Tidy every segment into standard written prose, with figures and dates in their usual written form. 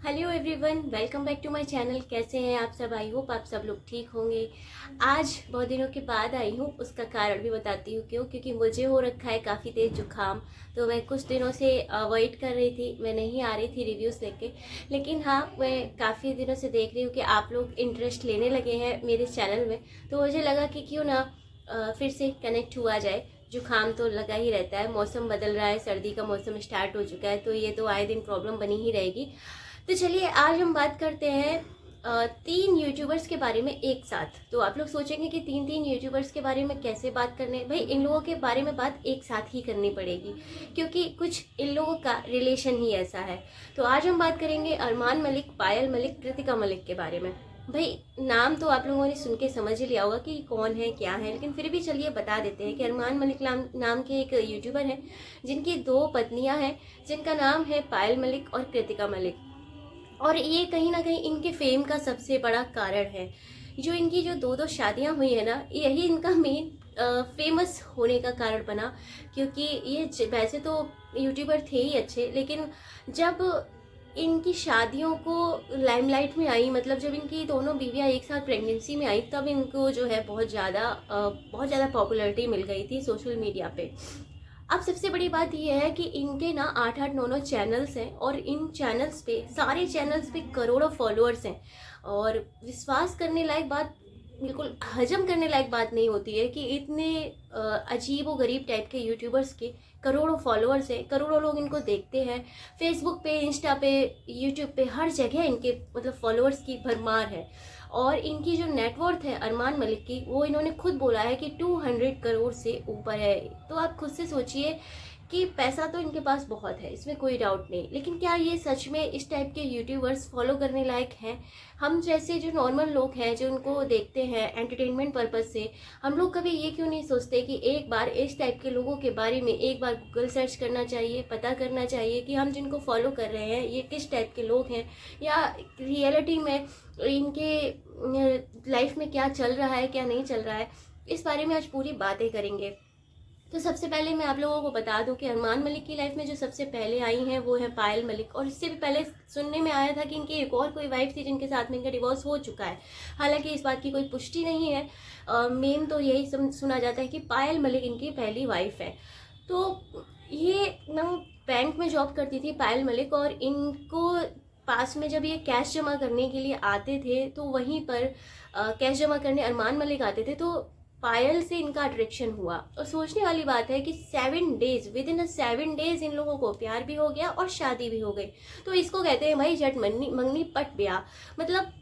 Hello everyone, welcome back to my channel. कैसे हैं आप सब? आई होप आप सब लोग ठीक होंगे। आज बहुत दिनों के बाद आई हूँ, उसका कारण भी बताती हूँ क्यों। क्योंकि मुझे हो रखा है काफ़ी तेज़ जुकाम, तो मैं कुछ दिनों से अवॉइड कर रही थी, मैं नहीं आ रही थी रिव्यूज़ लेके। लेकिन हाँ, मैं काफ़ी दिनों से देख रही हूँ कि आप लोग इंटरेस्ट लेने लगे हैं मेरे चैनल में, तो मुझे लगा कि क्यों ना फिर से कनेक्ट हुआ जाए। जुकाम तो लगा ही रहता है, मौसम बदल रहा है, सर्दी का मौसम स्टार्ट हो चुका है, तो ये तो आए दिन प्रॉब्लम बनी ही रहेगी। तो चलिए आज हम बात करते हैं 3 यूट्यूबर्स के बारे में एक साथ। तो आप लोग सोचेंगे कि तीन तीन यूट्यूबर्स के बारे में कैसे बात करने, भाई इन लोगों के बारे में बात एक साथ ही करनी पड़ेगी क्योंकि कुछ इन लोगों का रिलेशन ही ऐसा है। तो आज हम बात करेंगे अरमान मलिक, पायल मलिक, कृतिका मलिक के बारे में। भाई नाम तो आप लोगों ने सुन के समझ ही लिया होगा कि कौन है क्या है, लेकिन फिर भी चलिए बता देते हैं कि अरमान मलिक नाम के एक यूट्यूबर हैं जिनकी 2 पत्नियां हैं, जिनका नाम है पायल मलिक और कृतिका मलिक। और ये कहीं ना कहीं इनके फेम का सबसे बड़ा कारण है। जो इनकी जो दो दो शादियां हुई है ना, यही इनका मेन फेमस होने का कारण बना। क्योंकि ये वैसे तो यूट्यूबर थे ही अच्छे, लेकिन जब इनकी शादियों को लाइमलाइट में आई, मतलब जब इनकी दोनों बीवियां एक साथ प्रेगनेंसी में आई, तब इनको जो है बहुत ज़्यादा पॉपुलैरिटी मिल गई थी सोशल मीडिया पे। अब सबसे बड़ी बात यह है कि इनके ना 8-8 9 9 चैनल्स हैं, और इन चैनल्स पे, सारे चैनल्स पे करोड़ों फॉलोअर्स हैं। और विश्वास करने लायक बात, बिल्कुल हजम करने लायक बात नहीं होती है कि इतने अजीब व गरीब टाइप के यूट्यूबर्स के करोड़ों फॉलोअर्स हैं, करोड़ों लोग इनको देखते हैं। फेसबुक पे, इंस्टा पे, यूट्यूब पे, हर जगह इनके मतलब फॉलोअर्स की भरमार है। और इनकी जो नेटवर्थ है अरमान मलिक की, वो इन्होंने खुद बोला है कि 200 करोड़ से ऊपर है। तो आप खुद से सोचिए कि पैसा तो इनके पास बहुत है, इसमें कोई डाउट नहीं, लेकिन क्या ये सच में इस टाइप के यूट्यूबर्स फॉलो करने लायक हैं? हम जैसे जो नॉर्मल लोग हैं, जो उनको देखते हैं एंटरटेनमेंट पर्पज से, हम लोग कभी ये क्यों नहीं सोचते कि एक बार इस टाइप के लोगों के बारे में एक बार गूगल सर्च करना चाहिए, पता करना चाहिए कि हम जिनको फॉलो कर रहे हैं ये किस टाइप के लोग हैं, या रियलिटी में इनके लाइफ में क्या चल रहा है, क्या नहीं चल रहा है। इस बारे में आज पूरी बातें करेंगे। तो सबसे पहले मैं आप लोगों को बता दूं कि अरमान मलिक की लाइफ में जो सबसे पहले आई हैं वो है पायल मलिक। और इससे भी पहले सुनने में आया था कि इनकी एक और कोई वाइफ थी जिनके साथ में इनका डिवोर्स हो चुका है। हालांकि इस बात की कोई पुष्टि नहीं है। मेन तो यही सुना जाता है कि पायल मलिक इनकी पहली वाइफ है। तो ये ना बैंक में जॉब करती थी पायल मलिक, और इनको पास में जब ये कैश जमा करने के लिए आते थे, तो वहीं पर कैश जमा करने अरमान मलिक आते थे, तो पायल से इनका अट्रैक्शन हुआ। और सोचने वाली बात है कि 7 days, with in 7 days in लोगों को प्यार भी हो गया और शादी भी हो गई। तो इसको कहते हैं भाई जट मंगनी मंगनी पट ब्याह। मतलब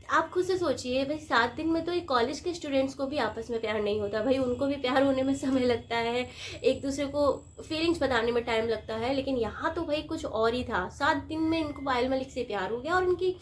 आप खुद से सोचिए भाई, 7 दिन में तो एक कॉलेज के स्टूडेंट्स को भी आपस में प्यार नहीं होता, भाई उनको भी प्यार होने में समय लगता है, एक दूसरे को फीलिंग्स बताने में टाइम लगता है। लेकिन यहाँ तो भाई कुछ और ही था, 7 दिन में इनको पायल मलिक से प्यार हो गया और इनकी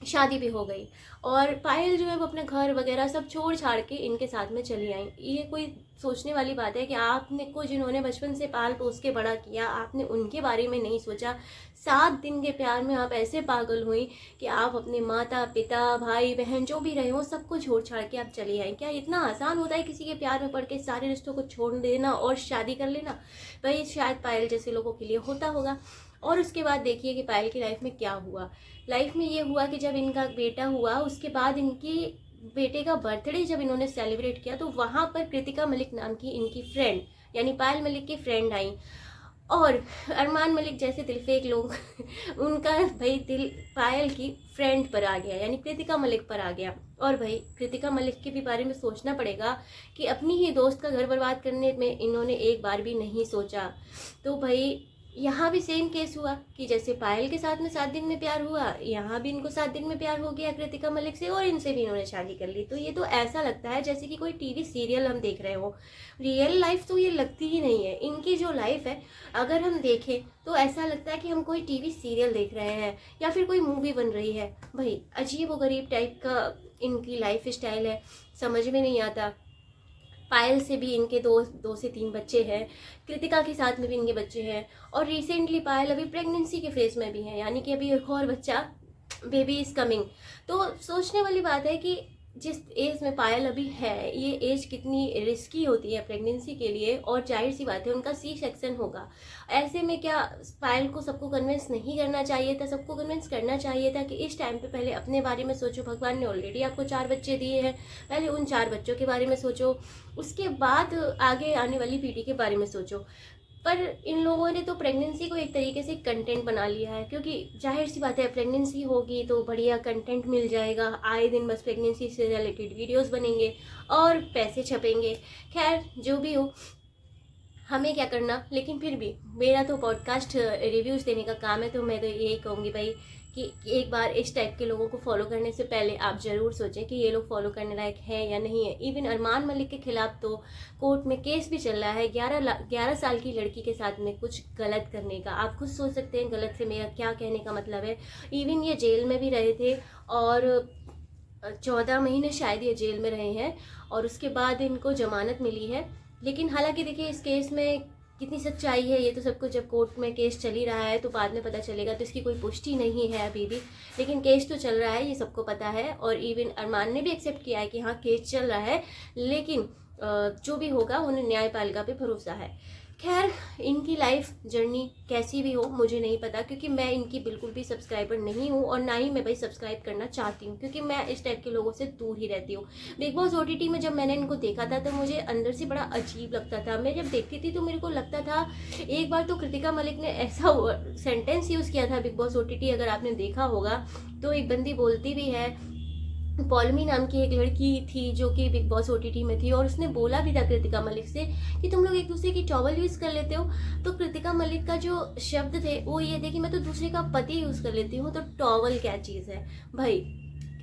शादी भी हो गई। और पायल जो है वो अपने घर वगैरह सब छोड़ छाड़ के इनके साथ में चली आई। ये कोई सोचने वाली बात है कि आपने को जिन्होंने बचपन से पाल पोस के बड़ा किया, आपने उनके बारे में नहीं सोचा? 7 दिन के प्यार में आप ऐसे पागल हुई कि आप अपने माता पिता भाई बहन जो भी रहे हो सबको छोड़ छाड़ के आप चली आई। क्या इतना आसान होता है किसी के प्यार में पड़ के सारे रिश्तों को छोड़ देना और शादी कर लेना? भाई शायद पायल जैसे लोगों के लिए होता होगा। और उसके बाद देखिए कि पायल की लाइफ में क्या हुआ। लाइफ में ये हुआ कि जब इनका बेटा हुआ, उसके बाद इनकी बेटे का बर्थडे जब इन्होंने सेलिब्रेट किया, तो वहाँ पर कृतिका मलिक नाम की इनकी फ्रेंड, यानी पायल मलिक की फ्रेंड आई। और अरमान मलिक जैसे दिलफेक लोग उनका भाई दिल पायल की फ्रेंड पर आ गया, यानी कृतिका मलिक पर आ गया। और भाई कृतिका मलिक के भी बारे में सोचना पड़ेगा कि अपनी ही दोस्त का घर बर्बाद करने में इन्होंने एक बार भी नहीं सोचा। तो भाई यहाँ भी सेम केस हुआ कि जैसे पायल के साथ में 7 दिन में प्यार हुआ, यहाँ भी इनको 7 दिन में प्यार हो गया कृतिका मलिक से, और इनसे भी इन्होंने शादी कर ली। तो ये तो ऐसा लगता है जैसे कि कोई टीवी सीरियल हम देख रहे हो। रियल लाइफ तो ये लगती ही नहीं है। इनकी जो लाइफ है अगर हम देखें तो ऐसा लगता है कि हम कोई टीवी सीरियल देख रहे हैं या फिर कोई मूवी बन रही है। भाई अजीब व गरीब टाइप का इनकी लाइफ स्टाइल है, समझ में नहीं आता। पायल से भी इनके 2 से 3 बच्चे हैं, कृतिका के साथ में भी इनके बच्चे हैं, और रिसेंटली पायल अभी प्रेगनेंसी के फेज में भी है, यानी कि अभी एक और बच्चा, बेबी इज कमिंग। तो सोचने वाली बात है कि जिस एज में पायल अभी है, ये एज कितनी रिस्की होती है प्रेगनेंसी के लिए, और जाहिर सी बात है उनका सी सेक्शन होगा। ऐसे में क्या पायल को सबको कन्विंस नहीं करना चाहिए था? सबको कन्विंस करना चाहिए था कि इस टाइम पे पहले अपने बारे में सोचो। भगवान ने ऑलरेडी आपको 4 बच्चे दिए हैं, पहले उन 4 बच्चों के बारे में सोचो, उसके बाद आगे आने वाली पीढ़ी के बारे में सोचो। पर इन लोगों ने तो प्रेगनेंसी को एक तरीके से कंटेंट बना लिया है, क्योंकि जाहिर सी बात है प्रेगनेंसी होगी तो बढ़िया कंटेंट मिल जाएगा, आए दिन बस प्रेगनेंसी से रिलेटेड वीडियोस बनेंगे और पैसे छपेंगे। खैर जो भी हो, हमें क्या करना, लेकिन फिर भी मेरा तो पॉडकास्ट रिव्यूज़ देने का काम है, तो मैं तो यही कहूँगी भाई कि एक बार इस टाइप के लोगों को फॉलो करने से पहले आप ज़रूर सोचें कि ये लोग फॉलो करने लायक है या नहीं है। इवन अरमान मलिक के खिलाफ तो कोर्ट में केस भी चल रहा है 11 साल की लड़की के साथ में कुछ गलत करने का। आप खुद सोच सकते हैं गलत से मेरा क्या कहने का मतलब है। इवन ये जेल में भी रहे थे और 14 महीने शायद ये जेल में रहे हैं, और उसके बाद इनको जमानत मिली है। लेकिन हालांकि देखिए इस केस में कितनी सच्चाई है ये तो सबको, जब कोर्ट में केस चल ही रहा है तो बाद में पता चलेगा, तो इसकी कोई पुष्टि नहीं है अभी भी। लेकिन केस तो चल रहा है, ये सबको पता है, और इवन अरमान ने भी एक्सेप्ट किया है कि हाँ केस चल रहा है, लेकिन जो भी होगा उन्हें न्यायपालिका पे भरोसा है। खैर इनकी लाइफ जर्नी कैसी भी हो मुझे नहीं पता, क्योंकि मैं इनकी बिल्कुल भी सब्सक्राइबर नहीं हूँ, और ना ही मैं भाई सब्सक्राइब करना चाहती हूँ, क्योंकि मैं इस टाइप के लोगों से दूर ही रहती हूँ। बिग बॉस OTT में जब मैंने इनको देखा था तो मुझे अंदर से बड़ा अजीब लगता था। मैं जब देखती थी तो मेरे को लगता था, एक बार तो कृतिका मलिक ने ऐसा सेंटेंस यूज़ किया था बिग बॉस OTT, अगर आपने देखा होगा तो एक बंदी बोलती भी है, पॉलमी नाम की एक लड़की थी जो कि बिग बॉस OTT में थी, और उसने बोला भी था कृतिका मलिक से कि तुम लोग एक दूसरे की टॉवल यूज़ कर लेते हो। तो कृतिका मलिक का जो शब्द थे वो ये थे कि मैं तो दूसरे का पति यूज़ कर लेती हूँ, तो टॉवल क्या चीज़ है भाई।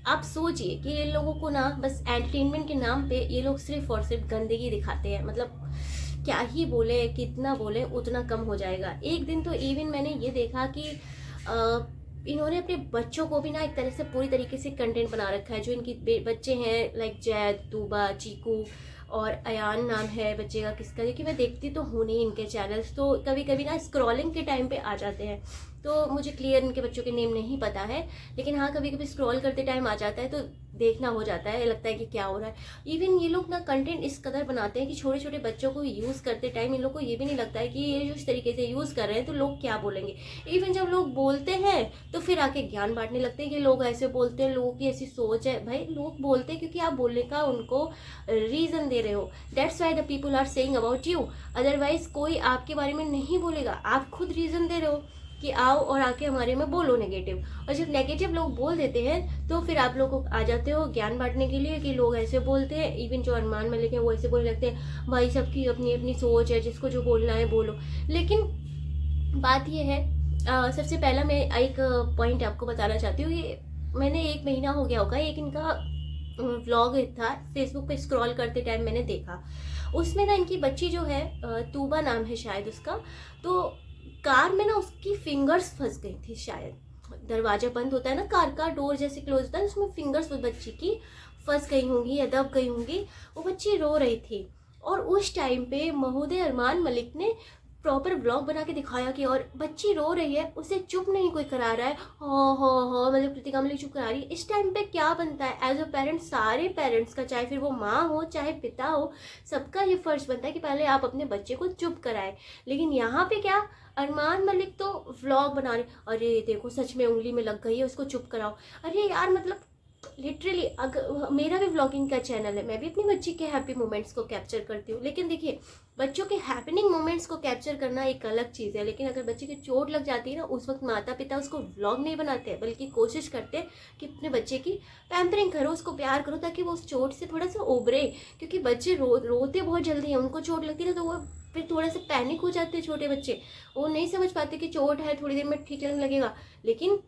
आप सोचिए कि ये लोगों को ना बस एंटरटेनमेंट के नाम पे ये लोग सिर्फ और सिर्फ गंदगी दिखाते हैं। मतलब क्या ही बोले, कितना बोले उतना कम हो जाएगा। एक दिन तो इवन मैंने ये देखा कि इन्होंने अपने बच्चों को भी ना एक तरह से पूरी तरीके से कंटेंट बना रखा है। जो इनकी बच्चे हैं लाइक जैद, तूबा, चीकू और अयान नाम है बच्चे का किसका, क्योंकि मैं देखती तो हूँ नहीं इनके चैनल्स, तो कभी कभी ना स्क्रॉलिंग के टाइम पे आ जाते हैं, तो मुझे क्लियर इनके बच्चों के नेम नहीं पता है। लेकिन हाँ कभी कभी स्क्रॉल करते टाइम आ जाता है तो देखना हो जाता है, लगता है कि क्या हो रहा है। इवन ये लोग ना कंटेंट इस कदर बनाते हैं कि छोटे छोटे बच्चों को यूज़ करते टाइम इन लोग को ये भी नहीं लगता है कि ये जो इस तरीके से यूज़ कर रहे हैं तो लोग क्या बोलेंगे। इवन जब लोग बोलते हैं तो फिर आके ज्ञान बांटने लगते हैं कि लोग ऐसे बोलते हैं, लोगों की ऐसी सोच है। भाई लोग बोलते हैं क्योंकि आप बोलने का उनको रीज़न दे रहे हो, that's why the people are saying about you. Otherwise कोई आपके बारे में नहीं बोलेगा, आप खुद रीज़न दे रहे हो कि आओ और आके हमारे में बोलो नेगेटिव। और जब नेगेटिव लोग बोल देते हैं तो फिर आप लोग आ जाते हो ज्ञान बांटने के लिए कि लोग ऐसे बोलते हैं। इवन जो अरमान मलिक है वो ऐसे बोलने लगते हैं, भाई सबकी अपनी अपनी सोच है, जिसको जो बोलना है बोलो। लेकिन बात ये है, सबसे पहला मैं एक पॉइंट आपको बताना चाहती हूँ। ये मैंने 1 महीना हो गया होगा, एक इनका व्लॉग था फेसबुक पे स्क्रॉल करते टाइम मैंने देखा। उसमें ना इनकी बच्ची जो है तूबा नाम है शायद उसका, तो कार में ना उसकी फिंगर्स फंस गई थी शायद। दरवाजा बंद होता है ना कार का, डोर जैसे क्लोज होता है, उसमें फिंगर्स उस बच्ची की फंस गई होंगी या दब गई होंगी। वो बच्ची रो रही थी, और उस टाइम पे महोदय अरमान मलिक ने प्रॉपर ब्लॉग बना के दिखाया कि और बच्ची रो रही है, उसे चुप नहीं कोई करा रहा है। हाँ मतलब कृतिका मलिक चुप करा रही है। इस टाइम पे क्या बनता है एज अ पेरेंट, सारे पेरेंट्स का, चाहे फिर वो माँ हो चाहे पिता हो, सबका ये फर्ज बनता है कि पहले आप अपने बच्चे को चुप कराएं। लेकिन यहाँ पे क्या, अरमान मलिक तो व्लॉग बना रहे, अरे देखो सच में उंगली में लग गई है उसको चुप कराओ। अरे यार मतलब लिटरली, अगर मेरा भी व्लॉगिंग का चैनल है, मैं भी अपनी बच्ची के हैप्पी मोमेंट्स को कैप्चर करती हूँ। लेकिन देखिए बच्चों के हैपनिंग मोमेंट्स को कैप्चर करना एक अलग चीज़ है, लेकिन अगर बच्चे की चोट लग जाती है ना, उस वक्त माता पिता उसको व्लॉग नहीं बनाते हैं, बल्कि कोशिश करते हैं कि अपने बच्चे की पैम्परिंग करो, उसको प्यार करो, ताकि वो उस चोट से थोड़ा सा उभरे। क्योंकि बच्चे रोते बहुत जल्दी हैं, उनको चोट लगती है ना तो वो फिर थोड़ा सा पैनिक हो जाते हैं छोटे बच्चे, वो नहीं समझ पाते कि चोट है, थोड़ी देर में ठीक लगने लगेगा। लेकिन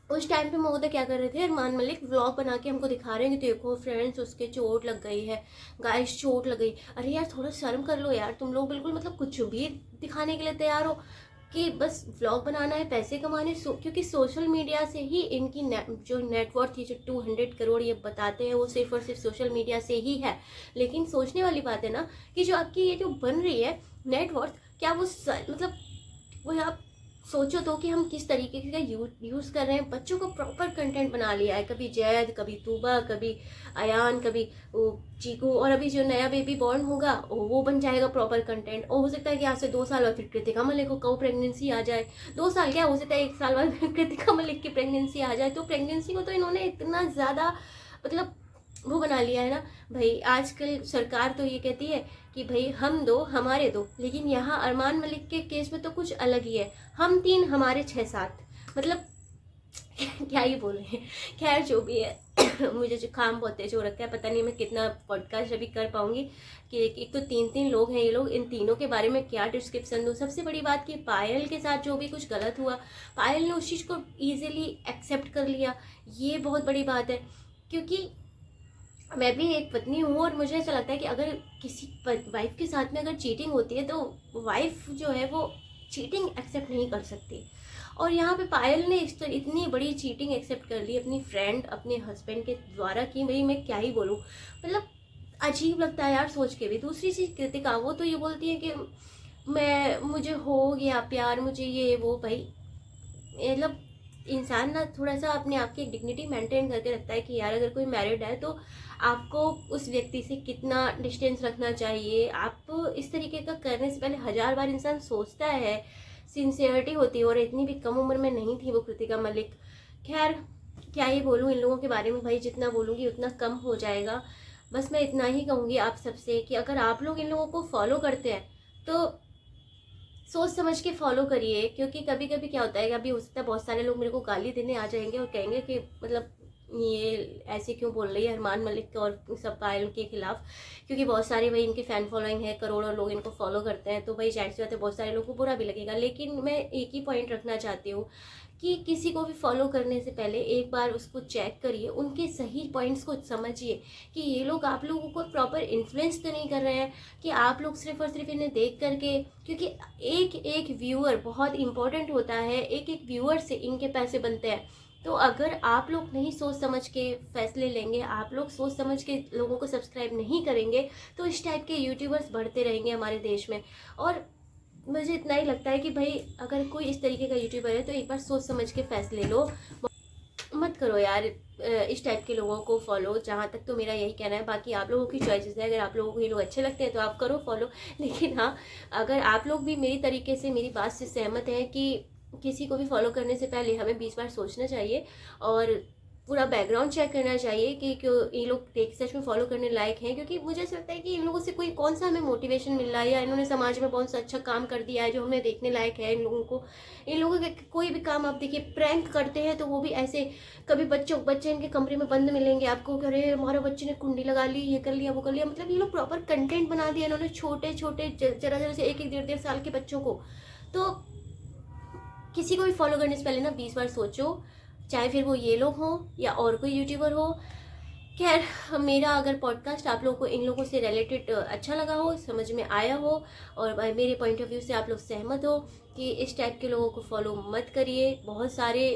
उस टाइम पे महोदय क्या कर रहे थे, अरमान मलिक व्लॉग बना के हमको दिखा रहे हैं कि देखो फ्रेंड्स उसके चोट लग गई है, गाइस चोट लग गई। अरे यार थोड़ा शर्म कर लो यार, तुम लोग बिल्कुल मतलब कुछ भी दिखाने के लिए तैयार हो कि बस व्लॉग बनाना है, पैसे कमाने। क्योंकि सोशल मीडिया से ही इनकी जो नेटवर्थ थी, जो 200 करोड़ ये बताते हैं, वो सिर्फ और सिर्फ सोशल मीडिया से ही है। लेकिन सोचने वाली बात है ना कि जो आपकी ये जो बन रही है नेटवर्थ, क्या वो मतलब वो आप सोचो तो कि हम किस तरीके का यूज़ कर रहे हैं। बच्चों को प्रॉपर कंटेंट बना लिया है, कभी जैद, कभी तूबा, कभी अयान, कभी वो चीकू, और अभी जो नया बेबी बॉर्न होगा वो बन जाएगा प्रॉपर कंटेंट। और हो सकता है कि आज से 2 साल बाद फिर कृतिका मलिक को प्रेगनेंसी आ जाए। 2 साल क्या, हो सकता है 1 साल बाद कृतिका मलिक की प्रेगनेंसी आ जाए। तो प्रेगनेंसी को तो इन्होंने इतना ज़्यादा मतलब वो बना लिया है ना भाई। आजकल सरकार तो ये कहती है कि भाई हम 2 हमारे 2, लेकिन यहाँ अरमान मलिक के केस में तो कुछ अलग ही है, हम 3 हमारे 6-7, मतलब क्या ही बोले। खैर जो भी है मुझे जुकाम बहुत तेज हो रखा है, पता नहीं मैं कितना पॉडकास्ट अभी कर पाऊंगी कि एक तो 3 लोग हैं ये लोग, इन तीनों के बारे में क्या डिस्क्रिप्शन दूँ। सबसे बड़ी बात कि पायल के साथ जो भी कुछ गलत हुआ, पायल ने उस चीज़ को ईजिली एक्सेप्ट कर लिया, ये बहुत बड़ी बात है। क्योंकि मैं भी एक पत्नी हूँ और मुझे ऐसा लगता है कि अगर किसी वाइफ के साथ में अगर चीटिंग होती है तो वाइफ जो है वो चीटिंग एक्सेप्ट नहीं कर सकती। और यहाँ पे पायल ने इतनी बड़ी चीटिंग एक्सेप्ट कर ली अपनी फ्रेंड, अपने हस्बैंड के द्वारा, कि भाई मैं क्या ही बोलूँ, मतलब अजीब लगता है यार सोच के भी। दूसरी चीज़ कृतिका, वो तो ये बोलती है कि मुझे हो गया प्यार, मुझे ये वो, भाई मतलब इंसान ना थोड़ा सा अपने आप की एक डिग्निटी मेंटेन करके रखता है कि यार अगर कोई मैरिड है तो आपको उस व्यक्ति से कितना डिस्टेंस रखना चाहिए। आप इस तरीके का करने से पहले 1000 बार इंसान सोचता है, सिंसियरिटी होती है। और इतनी भी कम उम्र में नहीं थी वो कृतिका मलिक। खैर क्या ही बोलूँ इन लोगों के बारे में भाई, जितना बोलूँगी उतना कम हो जाएगा। बस मैं इतना ही कहूँगी आप सबसे कि अगर आप लोग इन लोगों को फॉलो करते हैं तो सोच समझ के फॉलो करिए। क्योंकि कभी कभी क्या होता है कि अभी हो सकता है बहुत सारे लोग मेरे को गाली देने आ जाएंगे और कहेंगे कि मतलब ये ऐसे क्यों बोल रही है अरमान मलिक और सब पायल के खिलाफ, क्योंकि बहुत सारे भाई इनके फ़ैन फॉलोइंग है, करोड़ों लोग इनको फॉलो करते हैं, तो भाई जाहिर सी बात है बहुत सारे लोगों को बुरा भी लगेगा। लेकिन मैं एक ही पॉइंट रखना चाहती हूँ कि किसी को भी फॉलो करने से पहले एक बार उसको चेक करिए, उनके सही पॉइंट्स को समझिए कि ये लोग आप लोगों को प्रॉपर इन्फ्लुएंस तो नहीं कर रहे हैं कि आप लोग सिर्फ और सिर्फ इन्हें देख करके, क्योंकि एक एक व्यूअर बहुत इंपॉर्टेंट होता है, एक एक व्यूअर से इनके पैसे बनते हैं। तो अगर आप लोग नहीं सोच समझ के फैसले लेंगे, आप लोग सोच समझ के लोगों को सब्सक्राइब नहीं करेंगे, तो इस टाइप के यूट्यूबर्स बढ़ते रहेंगे हमारे देश में। और मुझे इतना ही लगता है कि भाई अगर कोई इस तरीके का यूट्यूबर है तो एक बार सोच समझ के फैसले लो, मत करो यार इस टाइप के लोगों को फॉलो। जहाँ तक तो मेरा यही कहना है, बाकी आप लोगों की चॉइसेस है। अगर आप लोगों को ये लोग अच्छे लगते हैं तो आप करो फॉलो, लेकिन हाँ अगर आप लोग भी मेरी तरीके से मेरी बात से सहमत हैं कि किसी को भी फॉलो करने से पहले हमें 20 बार सोचना चाहिए और पूरा बैकग्राउंड चेक करना चाहिए कि क्यों ये लोग सच में फॉलो करने लायक हैं। क्योंकि मुझे ऐसा लगता है कि इन लोगों से कोई कौन सा हमें मोटिवेशन मिल रहा है या इन्होंने समाज में कौन सा अच्छा काम कर दिया है जो हमें देखने लायक है। इन लोगों के कोई भी काम आप देखिए, प्रैंक करते हैं तो वो भी ऐसे, कभी बच्चे इनके कमरे में बंद मिलेंगे आपको, अरे हमारे बच्चे ने कुंडी लगा ली, ये कर लिया वो कर लिया। मतलब ये लोग प्रॉपर कंटेंट बना दिया इन्होंने, छोटे छोटे जरा से 1-1 1.5 साल के बच्चों को। तो किसी को भी फॉलो करने से पहले ना 20 बार सोचो, चाहे फिर वो ये लोग हों या और कोई यूट्यूबर हो। खैर मेरा अगर पॉडकास्ट आप लोगों को इन लोगों से रिलेटेड अच्छा लगा हो, समझ में आया हो और मेरे पॉइंट ऑफ व्यू से आप लोग सहमत हो कि इस टाइप के लोगों को फॉलो मत करिए। बहुत सारे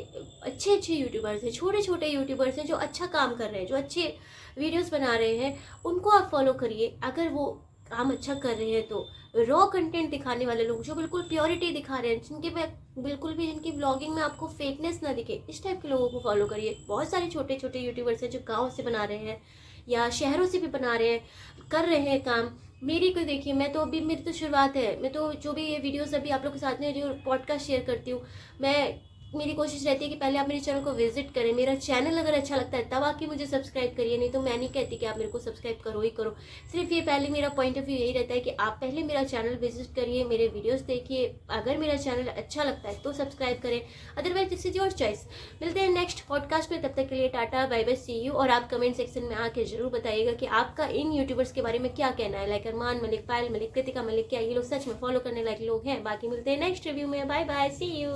अच्छे यूट्यूबर्स हैं, छोटे छोटे यूट्यूबर्स हैं जो अच्छा काम कर रहे हैं, जो अच्छे वीडियोस बना रहे हैं, उनको आप फॉलो करिए। अगर वो काम अच्छा कर रहे हैं तो रॉ कंटेंट दिखाने वाले लोग जो बिल्कुल प्योरिटी दिखा रहे हैं, जिनकी व्लॉगिंग में आपको फेकनेस ना दिखे, इस टाइप के लोगों को फॉलो करिए। बहुत सारे छोटे छोटे यूट्यूबर्स हैं जो गांव से बना रहे हैं या शहरों से भी बना रहे हैं, कर रहे हैं काम। मेरी को देखिए, मैं तो अभी मेरी तो शुरुआत है, मैं तो जो भी ये वीडियोस अभी आप लोग के साथ में जो पॉडकास्ट शेयर करती हूँ, मेरी कोशिश रहती है कि पहले आप मेरे चैनल को विजिट करें। मेरा चैनल अगर अच्छा लगता है तब आके मुझे सब्सक्राइब करिए, नहीं तो मैं नहीं कहती कि आप मेरे को सब्सक्राइब करो ही करो। सिर्फ ये पहले मेरा पॉइंट ऑफ व्यू यही रहता है कि आप पहले मेरा चैनल विजिट करिए, मेरे वीडियोस देखिए, अगर मेरा चैनल अच्छा लगता है तो सब्सक्राइब करें, otherwise this is your choice. मिलते हैं नेक्स्ट पॉडकास्ट में, तब तक के लिए tata bye bye, see you. और आप कमेंट सेक्शन में आके जरूर बताइएगा कि आपका इन यूट्यूबर्स के बारे में क्या कहना है, लाइक अरमान मलिक, पायल मलिक, कृतिका मलिक, क्या ये लोग सच में फॉलो करने लायक लोग हैं। बाकी मिलते हैं नेक्स्ट रिव्यू में, बाय बाय, सी यू।